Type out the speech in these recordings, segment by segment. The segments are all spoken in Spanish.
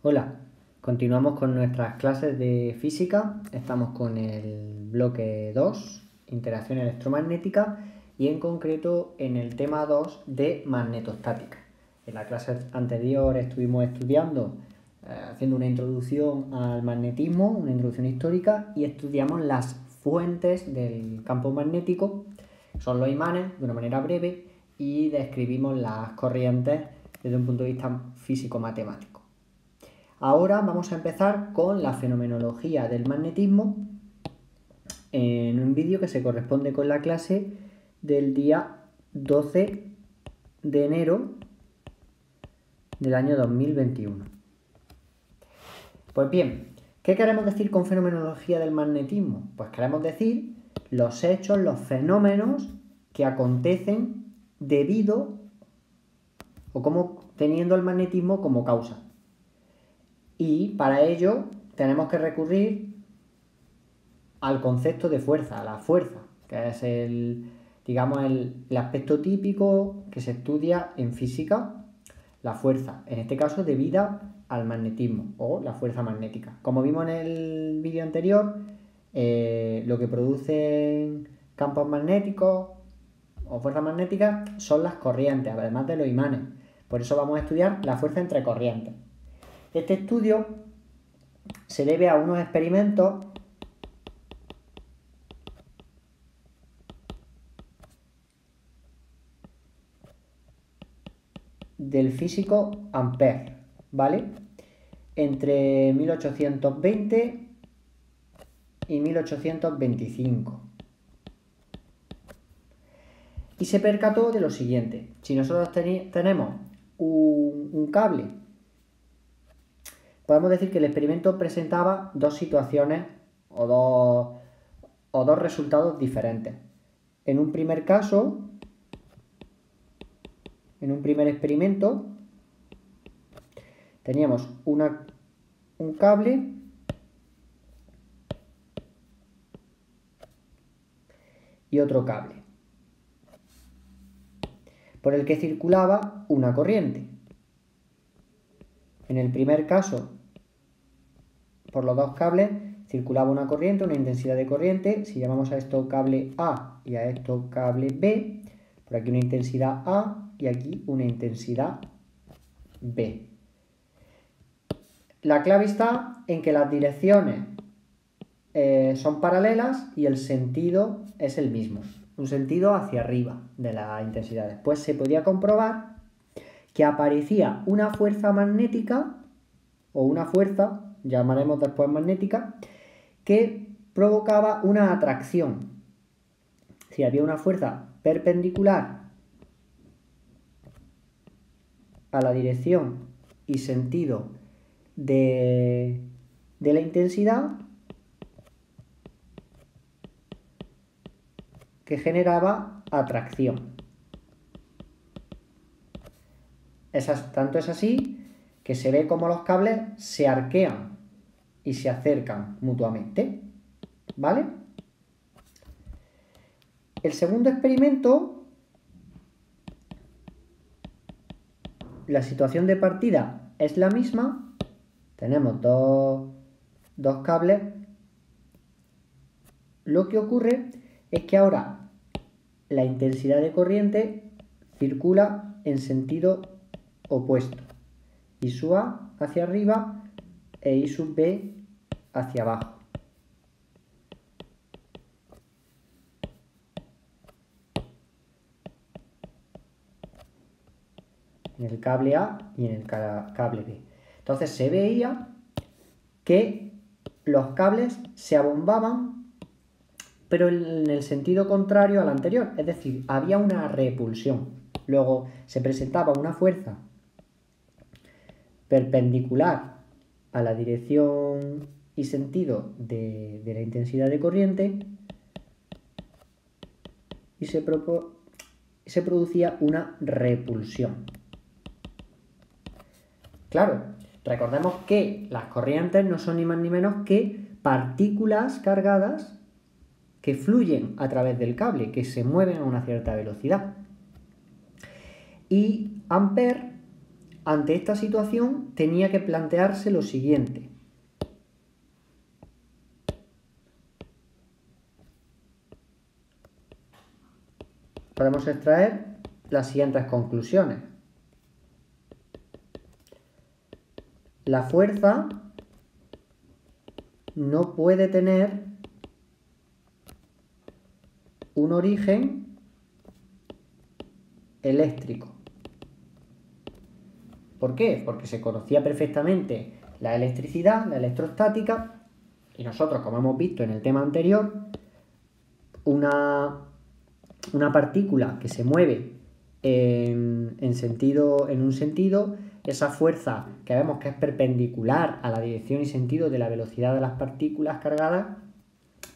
Hola, continuamos con nuestras clases de física. Estamos con el bloque 2, interacción electromagnética, y en concreto en el tema 2 de magnetostática. En la clase anterior estuvimos estudiando, haciendo una introducción al magnetismo, una introducción histórica, y estudiamos las fuentes del campo magnético, son los imanes, de una manera breve, y describimos las corrientes desde un punto de vista físico-matemático. Ahora vamos a empezar con la fenomenología del magnetismo en un vídeo que se corresponde con la clase del día 12 de enero del año 2021. Pues bien, ¿qué queremos decir con fenomenología del magnetismo? Pues queremos decir los hechos, los fenómenos que acontecen debido o como teniendo el magnetismo como causa. Y para ello tenemos que recurrir al concepto de fuerza, a la fuerza, que es el aspecto típico que se estudia en física, la fuerza, en este caso debida al magnetismo o la fuerza magnética. Como vimos en el vídeo anterior, lo que producen campos magnéticos o fuerzas magnéticas son las corrientes, además de los imanes. Por eso vamos a estudiar la fuerza entre corrientes. Este estudio se debe a unos experimentos del físico Ampère, ¿vale? Entre 1820 y 1825. Y se percató de lo siguiente: si nosotros tenemos un cable, podemos decir que el experimento presentaba dos situaciones o dos resultados diferentes. En un primer caso, en un primer experimento, teníamos un cable y otro cable, por el que circulaba una corriente. En el primer caso, por los dos cables circulaba una corriente, una intensidad de corriente. Si llamamos a esto cable A y a esto cable B, por aquí una intensidad A y aquí una intensidad B. La clave está en que las direcciones son paralelas y el sentido es el mismo, un sentido hacia arriba de las intensidades. Pues se podía comprobar que aparecía una fuerza magnética o una fuerza, llamaremos después magnética, que provocaba una atracción. Si había una fuerza perpendicular a la dirección y sentido de la intensidad, que generaba atracción. Tanto es así que se ve como los cables se arquean y se acercan mutuamente, ¿vale? El segundo experimento, la situación de partida es la misma. Tenemos dos cables. Lo que ocurre es que ahora la intensidad de corriente circula en sentido opuesto. I sub A hacia arriba e I sub B hacia abajo. En el cable A y en el cable B. Entonces se veía que los cables se abombaban, pero en el sentido contrario al anterior, es decir, había una repulsión. Luego se presentaba una fuerza perpendicular a la dirección y sentido de la intensidad de corriente y se producía una repulsión. Claro, recordemos que las corrientes no son ni más ni menos que partículas cargadas que fluyen a través del cable, que se mueven a una cierta velocidad. Y Ampère ante esta situación tenía que plantearse lo siguiente. Podemos extraer las siguientes conclusiones. La fuerza no puede tener un origen eléctrico. ¿Por qué? Porque se conocía perfectamente la electricidad, la electrostática, y nosotros, como hemos visto en el tema anterior, una partícula que se mueve en un sentido, esa fuerza que vemos que es perpendicular a la dirección y sentido de la velocidad de las partículas cargadas,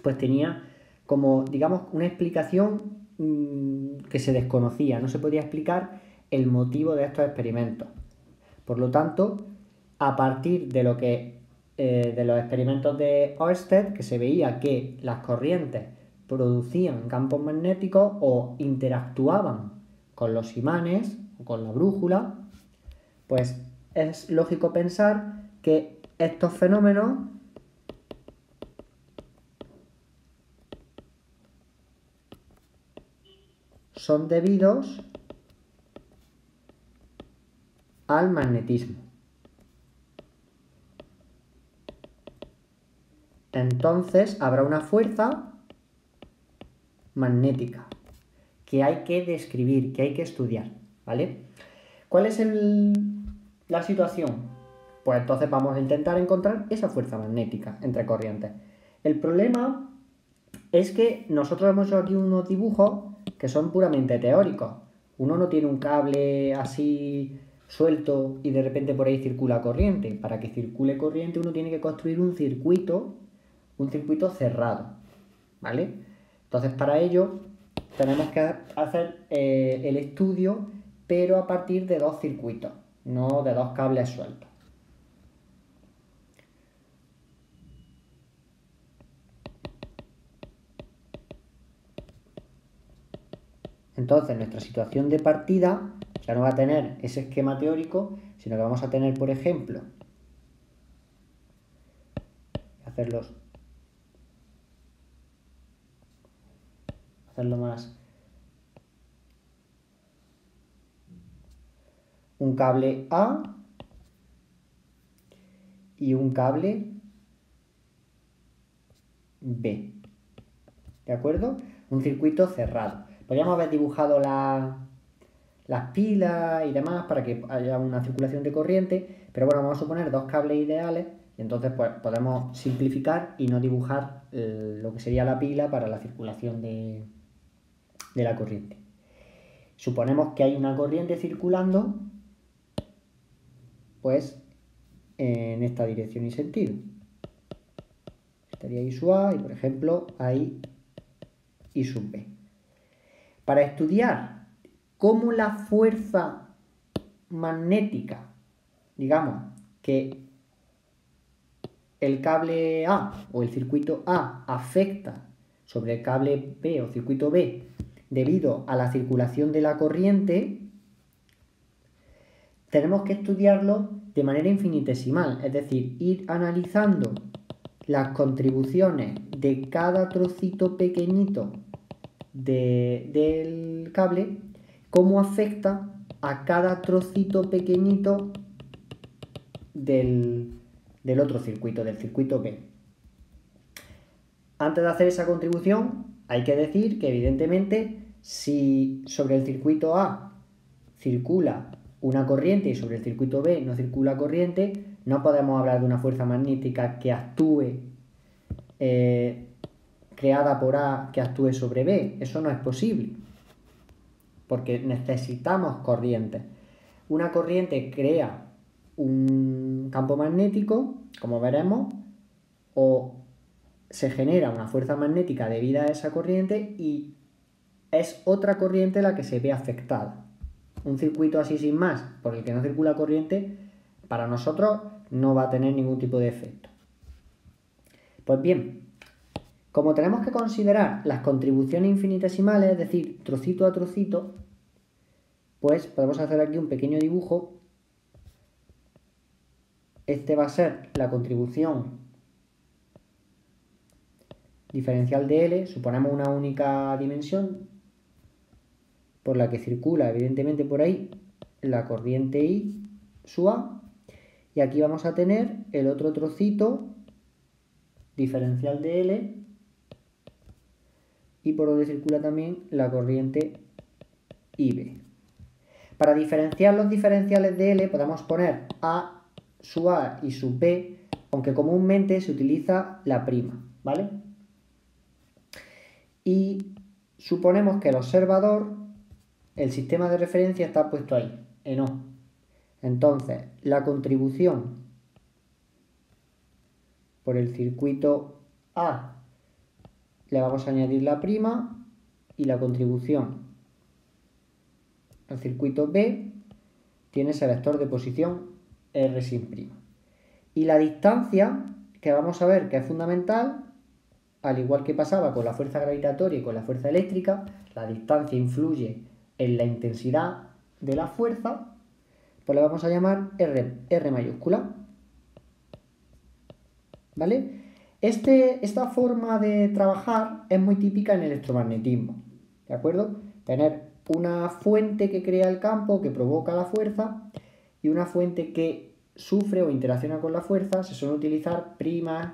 pues tenía como, digamos, una explicación que se desconocía, no se podía explicar el motivo de estos experimentos. Por lo tanto, a partir de lo que de los experimentos de Ørsted, que se veía que las corrientes producían campos magnéticos o interactuaban con los imanes o con la brújula, pues es lógico pensar que estos fenómenos son debidos al magnetismo. Entonces habrá una fuerza magnética que hay que describir, que hay que estudiar, ¿vale? ¿Cuál es la situación? Pues entonces vamos a intentar encontrar esa fuerza magnética entre corrientes. El problema es que nosotros hemos hecho aquí unos dibujos que son puramente teóricos. Uno no tiene un cable así suelto y de repente por ahí circula corriente. Para que circule corriente uno tiene que construir un circuito cerrado, ¿vale? Entonces para ello tenemos que hacer el estudio, pero a partir de dos circuitos, no de dos cables sueltos. Entonces nuestra situación de partida ya no va a tener ese esquema teórico, sino que vamos a tener, por ejemplo, hacerlo más, un cable A y un cable B, ¿de acuerdo? Un circuito cerrado. Podríamos haber dibujado las pilas y demás para que haya una circulación de corriente, pero bueno, vamos a suponer dos cables ideales y entonces pues podemos simplificar y no dibujar lo que sería la pila para la circulación de la corriente. Suponemos que hay una corriente circulando pues en esta dirección y sentido. Estaría I sub A y por ejemplo hay I sub B. Para estudiar cómo la fuerza magnética, digamos que el cable A o el circuito A afecta sobre el cable B o circuito B debido a la circulación de la corriente, tenemos que estudiarlo de manera infinitesimal, es decir, ir analizando las contribuciones de cada trocito pequeñito del cable, cómo afecta a cada trocito pequeñito del otro circuito, del circuito B. Antes de hacer esa contribución, hay que decir que evidentemente si sobre el circuito A circula una corriente y sobre el circuito B no circula corriente, no podemos hablar de una fuerza magnética que actúe creada por A que actúe sobre B. Eso no es posible, porque necesitamos corriente. Una corriente crea un campo magnético, como veremos, o se genera una fuerza magnética debida a esa corriente y es otra corriente la que se ve afectada. Un circuito así sin más, por el que no circula corriente, para nosotros no va a tener ningún tipo de efecto. Pues bien, como tenemos que considerar las contribuciones infinitesimales, es decir, trocito a trocito, pues podemos hacer aquí un pequeño dibujo Este va a ser la contribución diferencial de L. Suponemos una única dimensión por la que circula, evidentemente, por ahí la corriente I sub A. Y aquí vamos a tener el otro trocito diferencial de L y por donde circula también la corriente IB. Para diferenciar los diferenciales de L podemos poner A sub A y sub B, aunque comúnmente se utiliza la prima, ¿vale? Y suponemos que el observador, el sistema de referencia está puesto ahí, en O. Entonces, la contribución por el circuito A le vamos a añadir la prima y la contribución al circuito B tiene ese vector de posición R sin prima. Y la distancia, que vamos a ver que es fundamental, al igual que pasaba con la fuerza gravitatoria y con la fuerza eléctrica, la distancia influye en la intensidad de la fuerza, pues le vamos a llamar R mayúscula. ¿Vale? Esta forma de trabajar es muy típica en el electromagnetismo, ¿de acuerdo? Tener una fuente que crea el campo, que provoca la fuerza, y una fuente que sufre o interacciona con la fuerza. Se suelen utilizar primas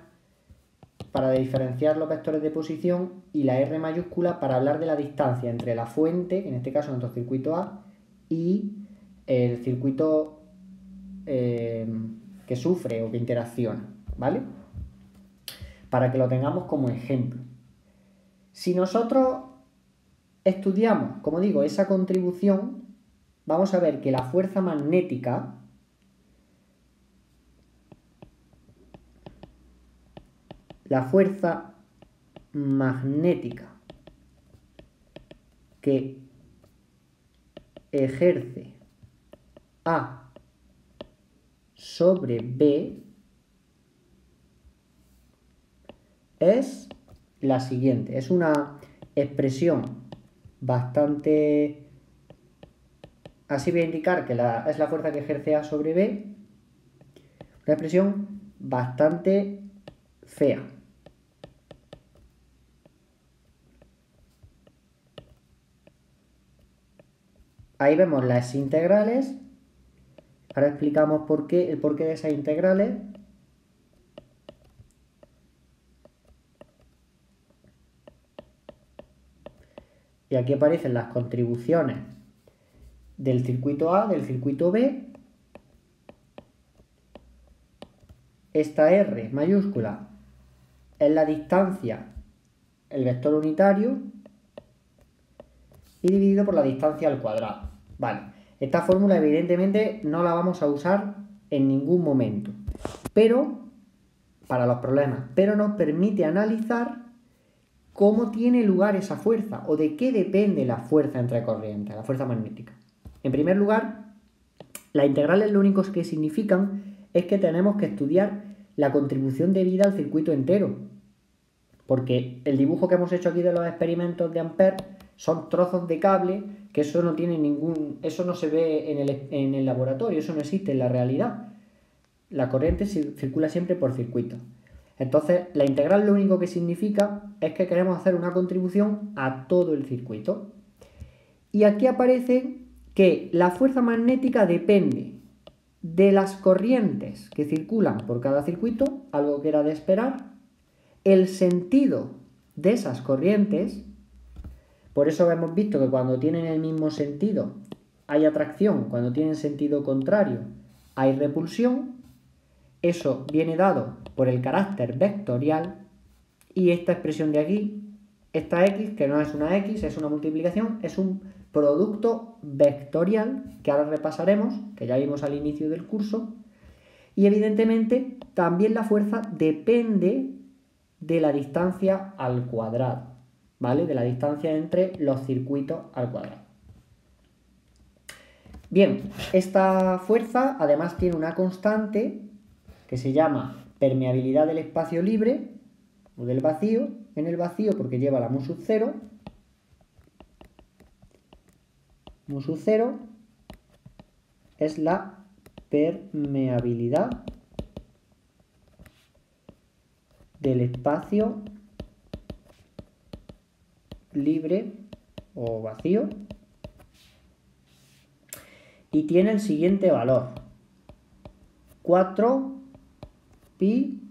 para diferenciar los vectores de posición y la R mayúscula para hablar de la distancia entre la fuente, que en este caso es nuestro circuito A, y el circuito que sufre o que interacciona, ¿vale? Para que lo tengamos como ejemplo. Si nosotros estudiamos, como digo, esa contribución, vamos a ver que la fuerza magnética que ejerce A sobre B es la siguiente. Es una expresión bastante... Así voy a indicar que es la fuerza que ejerce A sobre B. Una expresión bastante fea. Ahí vemos las integrales. Ahora explicamos el porqué de esas integrales. Y aquí aparecen las contribuciones del circuito A, del circuito B. Esta R mayúscula es la distancia, el vector unitario, y dividido por la distancia al cuadrado. Vale, esta fórmula evidentemente no la vamos a usar en ningún momento, pero para los problemas, pero nos permite analizar cómo tiene lugar esa fuerza o de qué depende la fuerza entre corrientes, la fuerza magnética. En primer lugar, las integrales lo único que significan es que tenemos que estudiar la contribución debida al circuito entero, porque el dibujo que hemos hecho aquí de los experimentos de Ampère son trozos de cable, que eso no tiene eso no se ve en el laboratorio, eso no existe en la realidad. La corriente circula siempre por circuito. Entonces, la integral lo único que significa es que queremos hacer una contribución a todo el circuito. Y aquí aparece que la fuerza magnética depende de las corrientes que circulan por cada circuito, algo que era de esperar, el sentido de esas corrientes. Por eso hemos visto que cuando tienen el mismo sentido hay atracción, cuando tienen sentido contrario hay repulsión. Eso viene dado por el carácter vectorial, y esta expresión de aquí, esta x, que no es una x, es una multiplicación, es un producto vectorial que ahora repasaremos, que ya vimos al inicio del curso. Y evidentemente también la fuerza depende de la distancia al cuadrado, ¿vale? De la distancia entre los circuitos al cuadrado. Bien, esta fuerza además tiene una constante que se llama permeabilidad del espacio libre o del vacío, en el vacío porque lleva la mu sub 0. Mu sub 0 es la permeabilidad del espacio libre o vacío y tiene el siguiente valor: 4 pi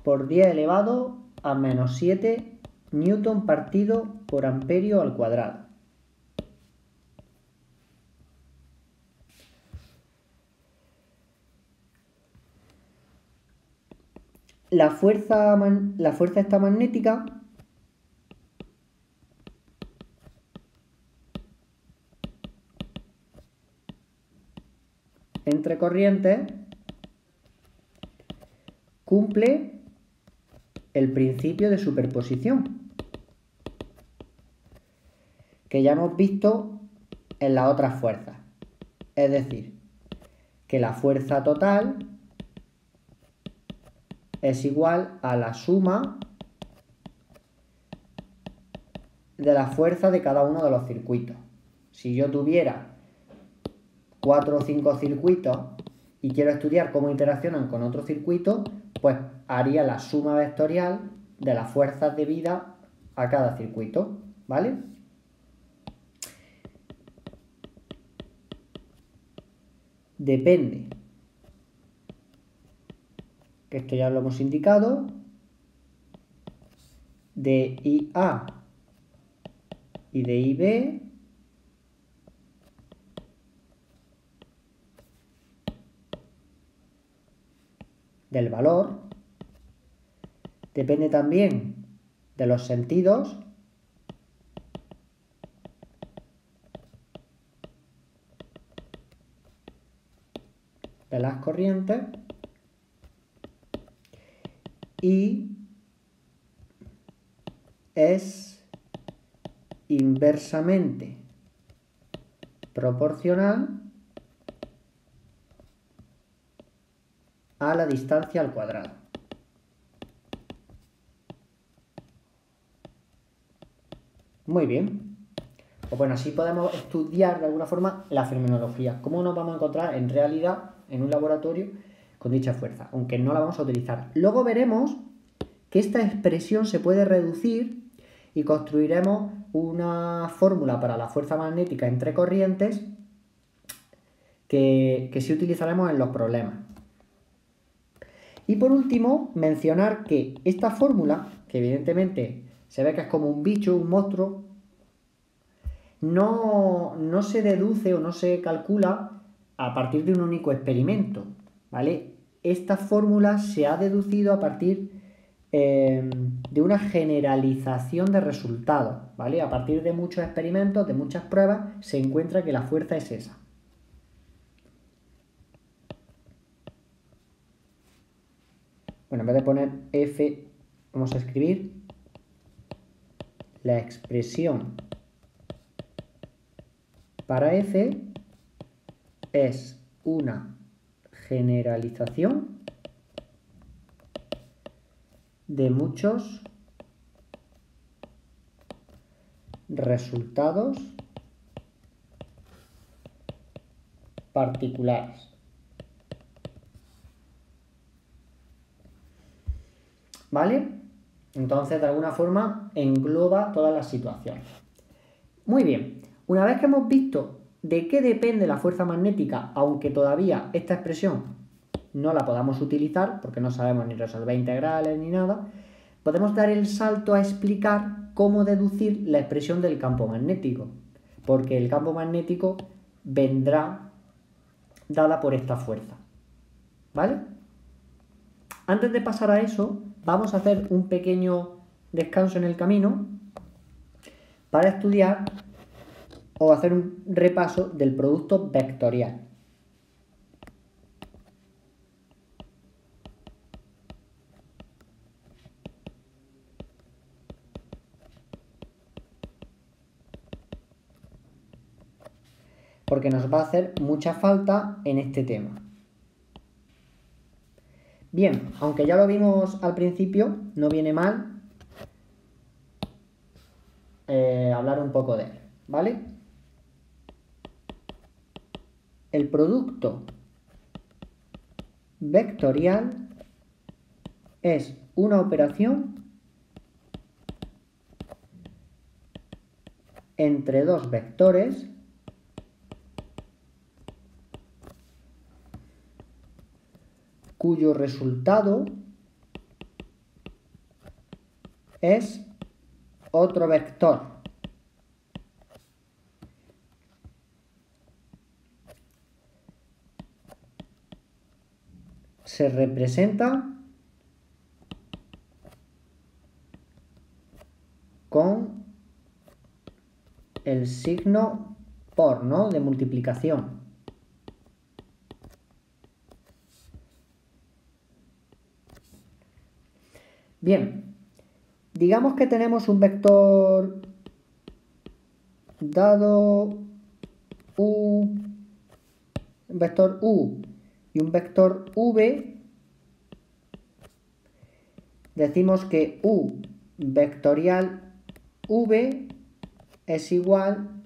por 10 elevado a menos 7 newton partido por amperio al cuadrado. La fuerza esta magnética entre corrientes cumple el principio de superposición, que ya hemos visto en las otras fuerzas. Es decir, que la fuerza total es igual a la suma de la fuerza de cada uno de los circuitos. Si yo tuviera 4 o 5 circuitos y quiero estudiar cómo interaccionan con otro circuito, pues haría la suma vectorial de las fuerzas debidas a cada circuito, ¿vale? Depende, que esto ya lo hemos indicado, de IA y de IB del valor, depende también de los sentidos de las corrientes y es inversamente proporcional a la distancia al cuadrado. Muy bien. Pues bueno, así podemos estudiar de alguna forma la fenomenología. ¿Cómo nos vamos a encontrar en realidad en un laboratorio con dicha fuerza? Aunque no la vamos a utilizar. Luego veremos que esta expresión se puede reducir y construiremos una fórmula para la fuerza magnética entre corrientes que sí utilizaremos en los problemas. Y por último, mencionar que esta fórmula, que evidentemente se ve que es como un bicho, un monstruo, no se deduce o no se calcula a partir de un único experimento, ¿vale? Esta fórmula se ha deducido a partir de una generalización de resultados, ¿vale? A partir de muchos experimentos, de muchas pruebas, se encuentra que la fuerza es esa. Bueno, en vez de poner F, vamos a escribir la expresión para F es una generalización de muchos resultados particulares. ¿Vale? Entonces, de alguna forma, engloba todas las situaciones. Muy bien, una vez que hemos visto de qué depende la fuerza magnética, aunque todavía esta expresión no la podamos utilizar, porque no sabemos ni resolver integrales ni nada, podemos dar el salto a explicar cómo deducir la expresión del campo magnético, porque el campo magnético vendrá dada por esta fuerza. ¿Vale? Antes de pasar a eso, vamos a hacer un pequeño descanso en el camino para estudiar o hacer un repaso del producto vectorial. Porque nos va a hacer mucha falta en este tema. Bien, aunque ya lo vimos al principio, no viene mal hablar un poco de él, ¿vale? El producto vectorial es una operación entre dos vectores cuyo resultado es otro vector. Se representa con el signo por, ¿no? De multiplicación. Bien, digamos que tenemos un vector dado un vector u y un vector v. Decimos que u vectorial v es igual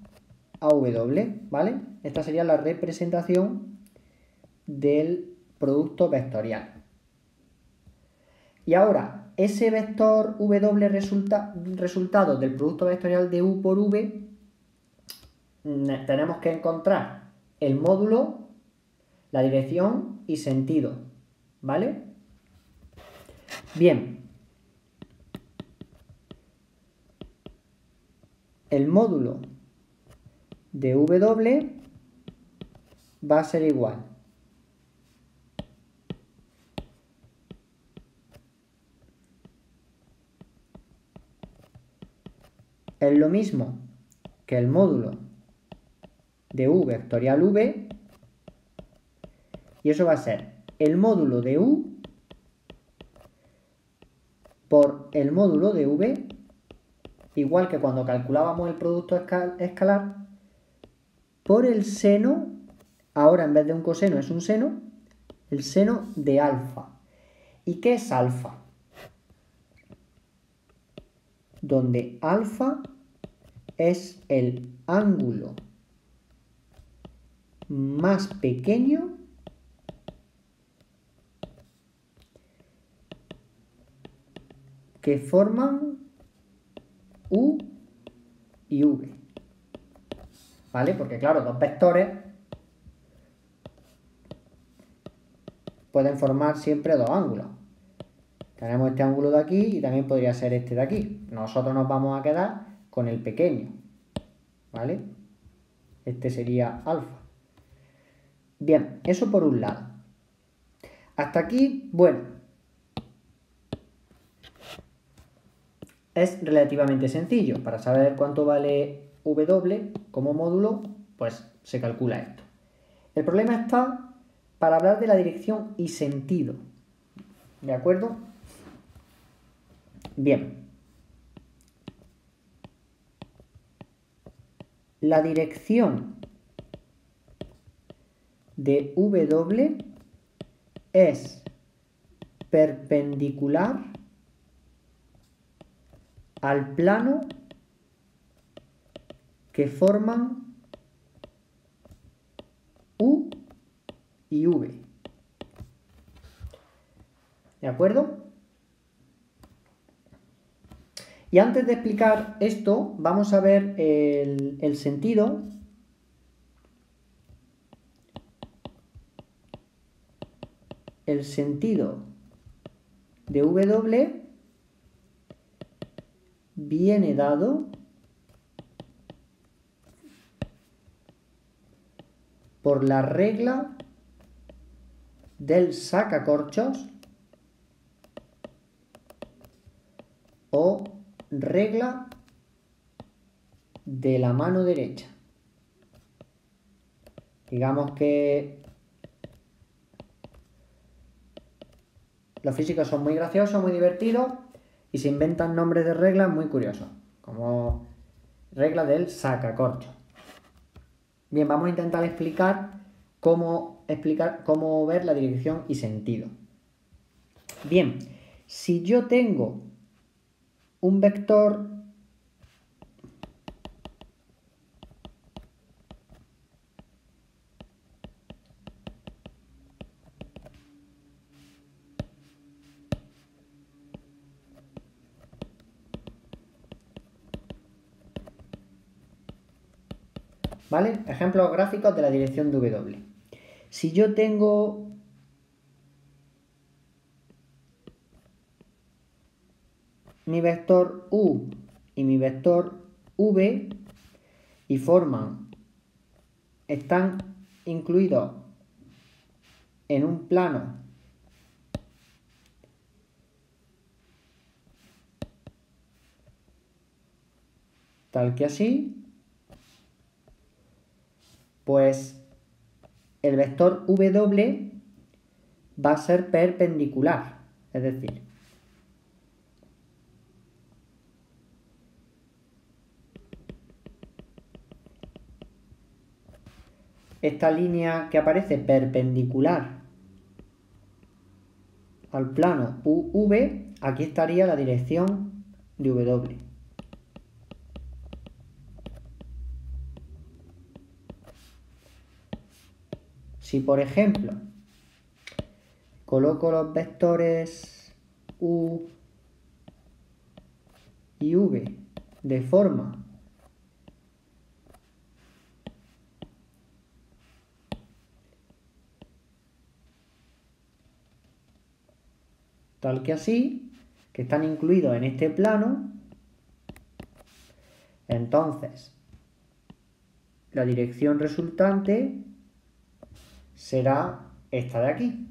a w, ¿vale? Esta sería la representación del producto vectorial. Y ahora, ese vector w resultado del producto vectorial de u por v, tenemos que encontrar el módulo, la dirección y sentido, ¿vale? Bien. El módulo de w va a ser igual es lo mismo que el módulo de u vectorial v, y eso va a ser el módulo de u por el módulo de v, igual que cuando calculábamos el producto escalar, por el seno, ahora en vez de un coseno es un seno, el seno de alfa. ¿Y qué es alfa? Donde alfa es el ángulo más pequeño que forman u y v, ¿vale? Porque claro, dos vectores pueden formar siempre dos ángulos. Tenemos este ángulo de aquí y también podría ser este de aquí. Nosotros nos vamos a quedar con el pequeño, ¿vale? Este sería alfa. Bien, eso por un lado. Hasta aquí, bueno, es relativamente sencillo. Para saber cuánto vale w como módulo, pues se calcula esto. El problema está para hablar de la dirección y sentido. ¿De acuerdo? Bien. La dirección de w es perpendicular al plano que forman u y v. ¿De acuerdo? Y antes de explicar esto, vamos a ver el sentido. El sentido de w viene dado por la regla del sacacorchos o regla de la mano derecha. Digamos que los físicos son muy graciosos, muy divertidos y se inventan nombres de reglas muy curiosos, como regla del sacacorchos. Bien, vamos a intentar explicar cómo ver la dirección y sentido. Bien, si yo tengo un vector ¿vale? Ejemplos gráficos de la dirección de W. Si yo tengo mi vector U y mi vector V y están incluidos en un plano tal que así, pues el vector W va a ser perpendicular, es decir, esta línea que aparece perpendicular al plano UV, aquí estaría la dirección de W. Si, por ejemplo, coloco los vectores U y V de forma tal que así, que están incluidos en este plano, entonces la dirección resultante será esta de aquí.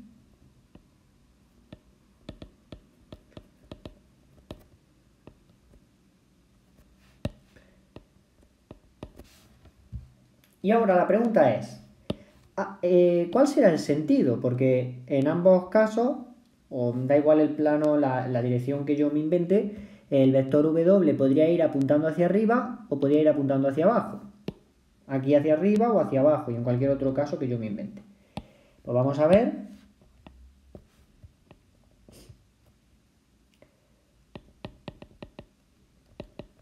Y ahora la pregunta es, ¿cuál será el sentido? Porque en ambos casos, o da igual el plano, la dirección que yo me invente, el vector W podría ir apuntando hacia arriba o podría ir apuntando hacia abajo. Aquí hacia arriba o hacia abajo, y en cualquier otro caso que yo me invente. Pues vamos a ver.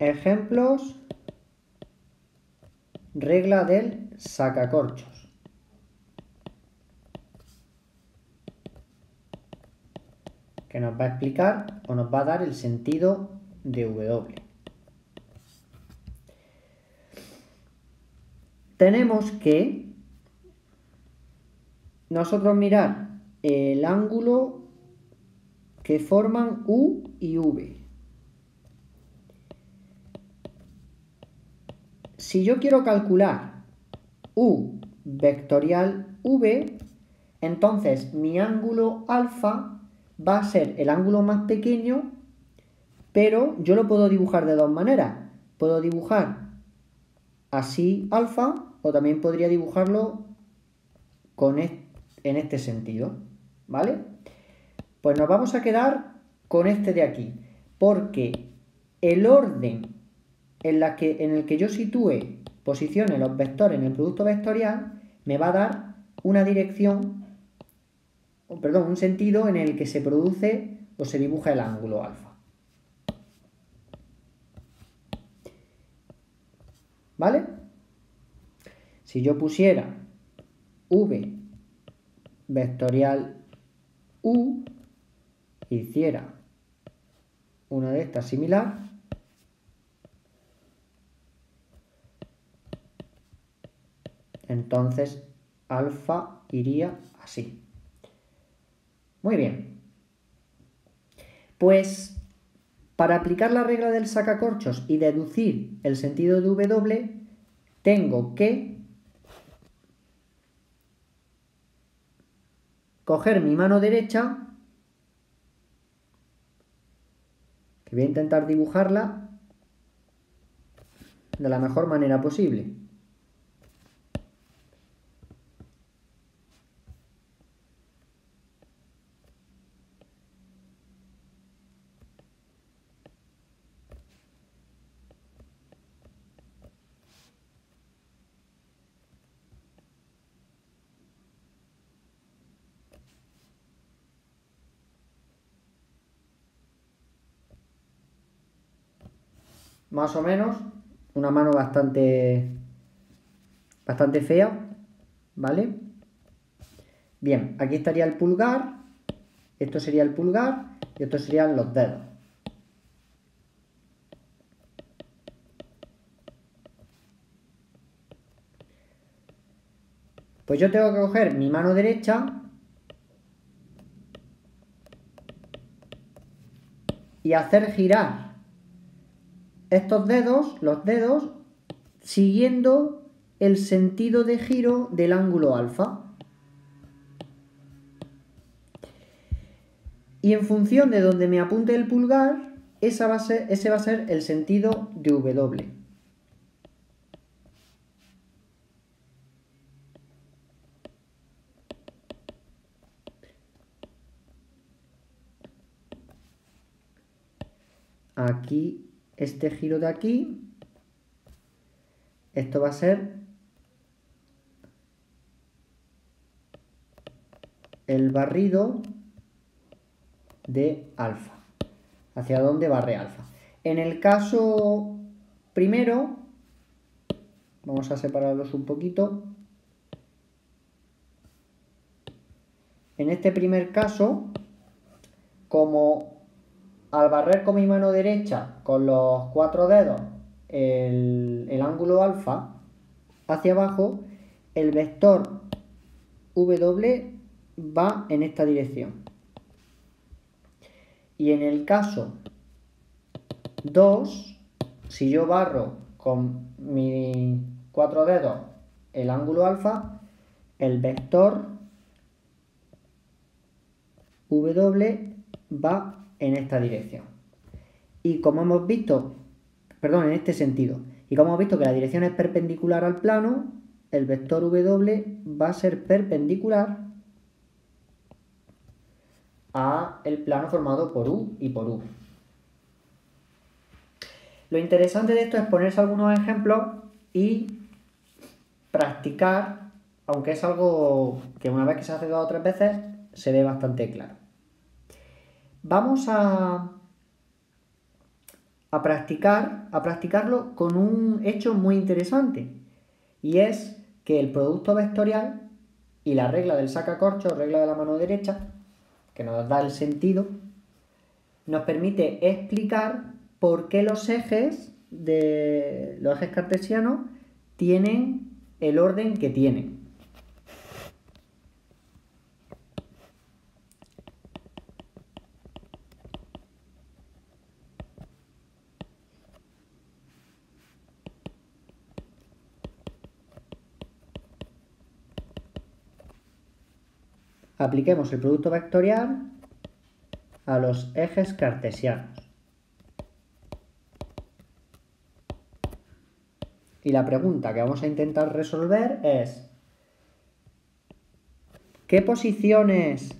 Ejemplos. Regla del sacacorchos. Que nos va a explicar o nos va a dar el sentido de W. Tenemos que nosotros mirar el ángulo que forman U y V. Si yo quiero calcular U vectorial V, entonces mi ángulo alfa va a ser el ángulo más pequeño, pero yo lo puedo dibujar de dos maneras. Puedo dibujar así alfa o también podría dibujarlo en este sentido, ¿vale? Pues nos vamos a quedar con este de aquí, porque el orden en el que yo posicione los vectores en el producto vectorial me va a dar una dirección, un sentido en el que se produce o se dibuja el ángulo alfa. ¿Vale? Si yo pusiera V vectorial U, hiciera una de estas similar, entonces alfa iría así. Muy bien. Pues para aplicar la regla del sacacorchos y deducir el sentido de W, tengo que coger mi mano derecha, que voy a intentar dibujarla de la mejor manera posible. Más o menos, una mano bastante fea, ¿vale? Bien, aquí estaría el pulgar, esto sería el pulgar y estos serían los dedos. Pues yo tengo que coger mi mano derecha y hacer girar estos dedos, los dedos, siguiendo el sentido de giro del ángulo alfa. Y en función de donde me apunte el pulgar, ese va a ser el sentido de W. Aquí, este giro de aquí, esto va a ser el barrido de alfa, hacia dónde barre alfa. En el caso primero, vamos a separarlos un poquito. En este primer caso, como al barrer con mi mano derecha, con los 4 dedos, el ángulo alfa hacia abajo, el vector W va en esta dirección. Y en el caso 2, si yo barro con mis 4 dedos el ángulo alfa, el vector W va en esta dirección. Y como hemos visto, perdón, en este sentido, y como hemos visto que la dirección es perpendicular al plano, el vector W va a ser perpendicular a el plano formado por U y por V. Lo interesante de esto es ponerse algunos ejemplos y practicar, aunque es algo que una vez que se hace 2 o 3 veces se ve bastante claro. Vamos a practicarlo con un hecho muy interesante, y es que el producto vectorial y la regla del sacacorchos, regla de la mano derecha, que nos da el sentido, nos permite explicar por qué los ejes cartesianos tienen el orden que tienen. Apliquemos el producto vectorial a los ejes cartesianos. Y la pregunta que vamos a intentar resolver es: ¿qué posiciones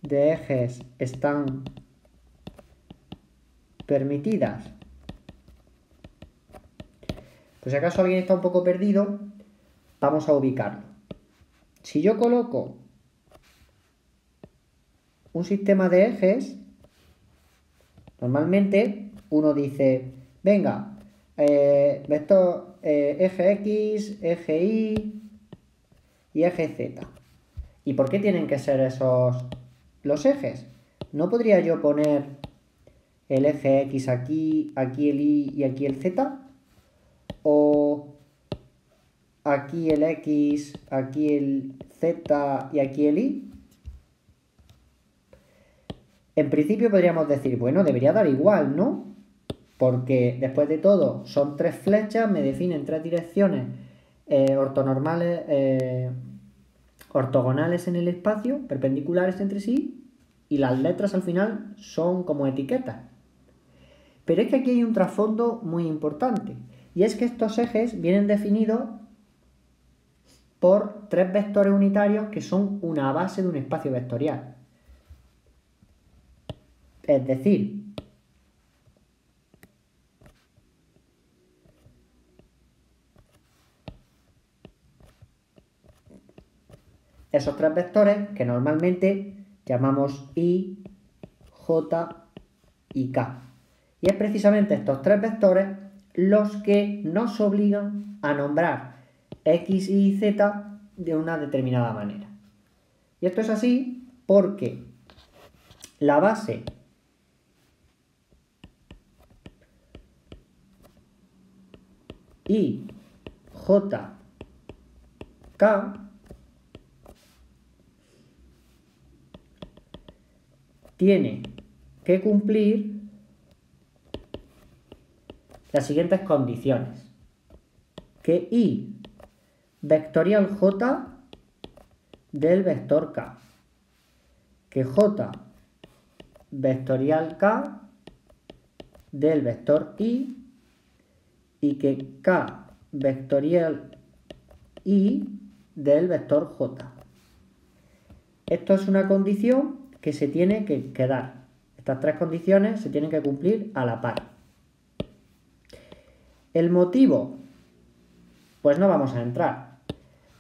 de ejes están permitidas? Pues si acaso alguien está un poco perdido, vamos a ubicarlo. Si yo coloco un sistema de ejes, normalmente uno dice, venga, vector eje X, eje Y y eje Z. ¿Y por qué tienen que ser esos los ejes? ¿No podría yo poner el eje X aquí, aquí el Y y aquí el Z? ¿O aquí el X, aquí el Z y aquí el Y? En principio podríamos decir, bueno, debería dar igual, ¿no? Porque después de todo son 3 flechas, me definen 3 direcciones ortogonales en el espacio, perpendiculares entre sí, y las letras al final son como etiquetas. Pero es que aquí hay un trasfondo muy importante, y es que estos ejes vienen definidos por 3 vectores unitarios que son una base de un espacio vectorial. Es decir, esos 3 vectores que normalmente llamamos I, J y K. Y es precisamente estos 3 vectores los que nos obligan a nombrar X, Y y Z de una determinada manera. Y esto es así porque la base y JK tiene que cumplir las siguientes condiciones. Que I vectorial J del vector K. Que J vectorial K del vector I y que K vectorial I del vector J. Esto es una condición que se tiene que dar. Estas tres condiciones se tienen que cumplir a la par. El motivo, pues no vamos a entrar.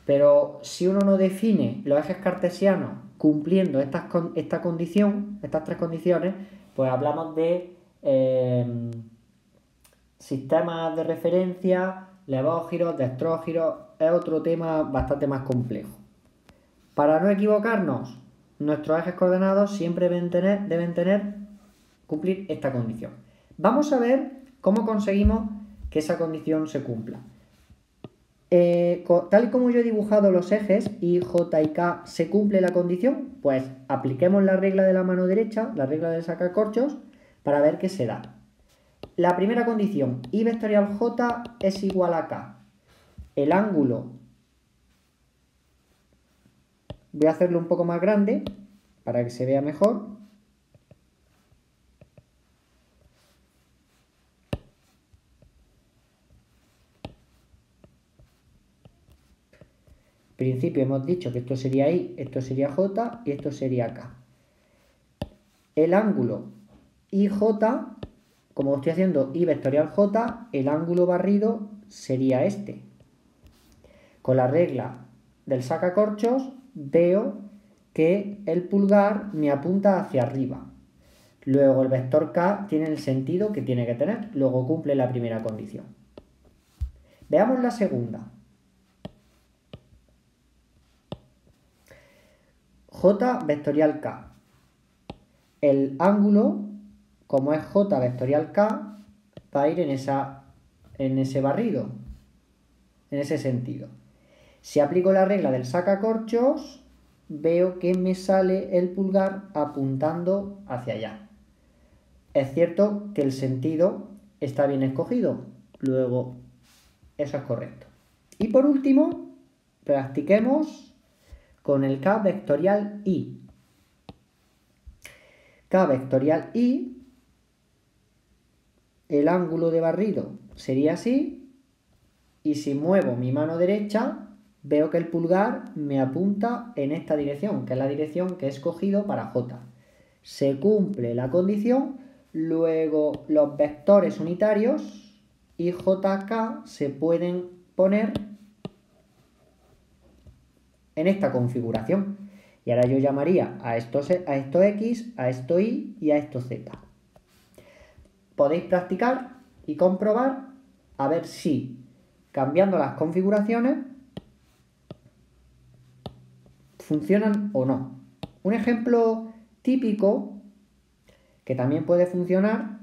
Pero si uno no define los ejes cartesianos cumpliendo esta condición, estas tres condiciones, pues hablamos de sistemas de referencia, levógiros, dextrógiros, es otro tema bastante más complejo. Para no equivocarnos, nuestros ejes coordenados siempre deben cumplir esta condición. Vamos a ver cómo conseguimos que esa condición se cumpla. Tal y como yo he dibujado los ejes I, J y K, ¿se cumple la condición? Pues apliquemos la regla de la mano derecha, la regla del sacacorchos, para ver qué se da. La primera condición, I vectorial J es igual a K. El ángulo, voy a hacerlo un poco más grande para que se vea mejor. En principio hemos dicho que esto sería I, esto sería J y esto sería K. El ángulo IJ, como estoy haciendo I vectorial J, el ángulo barrido sería este. Con la regla del sacacorchos veo que el pulgar me apunta hacia arriba. Luego el vector K tiene el sentido que tiene que tener. Luego cumple la primera condición. Veamos la segunda. J vectorial K. El ángulo, como es J vectorial K, va a ir en ese barrido, en ese sentido. Si aplico la regla del sacacorchos, veo que me sale el pulgar apuntando hacia allá. Es cierto que el sentido está bien escogido, luego eso es correcto. Y por último, practiquemos con el K vectorial I. K vectorial I, el ángulo de barrido sería así, y si muevo mi mano derecha, veo que el pulgar me apunta en esta dirección, que es la dirección que he escogido para J. Se cumple la condición, luego los vectores unitarios y JK se pueden poner en esta configuración. Y ahora yo llamaría a esto X, a esto Y y a esto Z. Podéis practicar y comprobar a ver si cambiando las configuraciones funcionan o no. Un ejemplo típico que también puede funcionar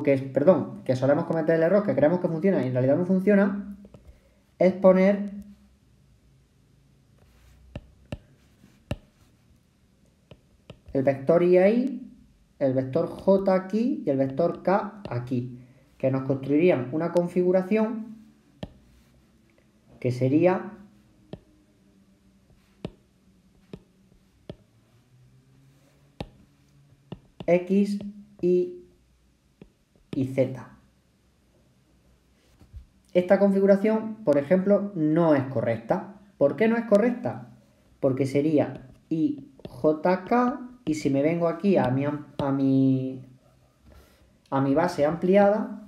que solemos cometer el error que creemos que funciona y en realidad no funciona, es poner el vector I ahí, el vector J aquí y el vector K aquí, que nos construirían una configuración que sería X, Y y Z. Esta configuración, por ejemplo, no es correcta. ¿Por qué no es correcta? Porque sería IJK y si me vengo aquí a mi base ampliada,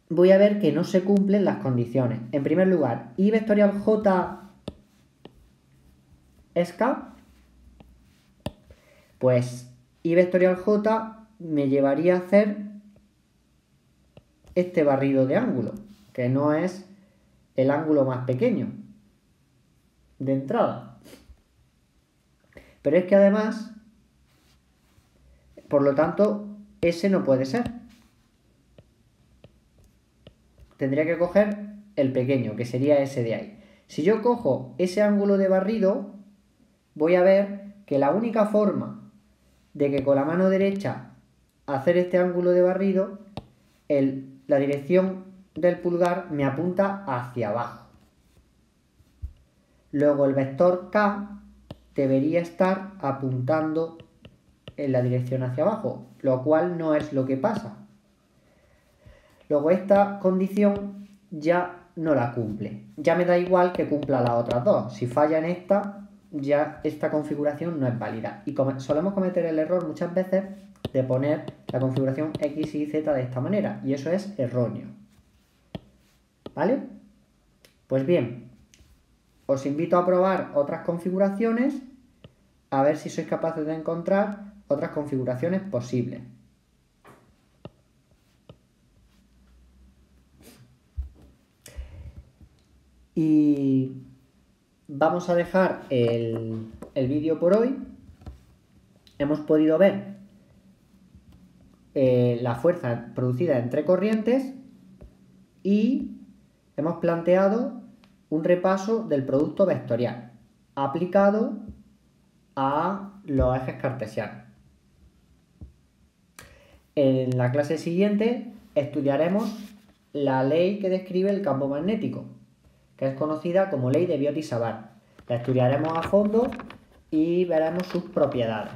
voy a ver que no se cumplen las condiciones. En primer lugar, I vectorial J es K, pues I vectorial J me llevaría a hacer este barrido de ángulo, que no es el ángulo más pequeño de entrada. Pero es que además Por lo tanto, ese no puede ser. Tendría que coger el pequeño, que sería ese de ahí. Si yo cojo ese ángulo de barrido, voy a ver que la única forma de que con la mano derecha hacer este ángulo de barrido, la dirección del pulgar me apunta hacia abajo. Luego el vector K debería estar apuntando en la dirección hacia abajo, lo cual no es lo que pasa. Luego esta condición ya no la cumple. Ya me da igual que cumpla las otras dos. Si falla en esta, ya esta configuración no es válida. Y solemos cometer el error muchas veces de poner la configuración X y Z de esta manera. Y eso es erróneo. ¿Vale? Pues bien, os invito a probar otras configuraciones a ver si sois capaces de encontrar otras configuraciones posibles. Y vamos a dejar el vídeo por hoy. Hemos podido ver la fuerza producida entre corrientes y hemos planteado un repaso del producto vectorial aplicado a los ejes cartesianos. En la clase siguiente estudiaremos la ley que describe el campo magnético, que es conocida como ley de Biot-Savart. La estudiaremos a fondo y veremos sus propiedades.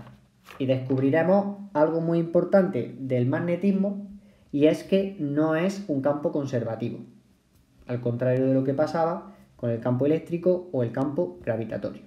Y descubriremos algo muy importante del magnetismo, y es que no es un campo conservativo, al contrario de lo que pasaba con el campo eléctrico o el campo gravitatorio.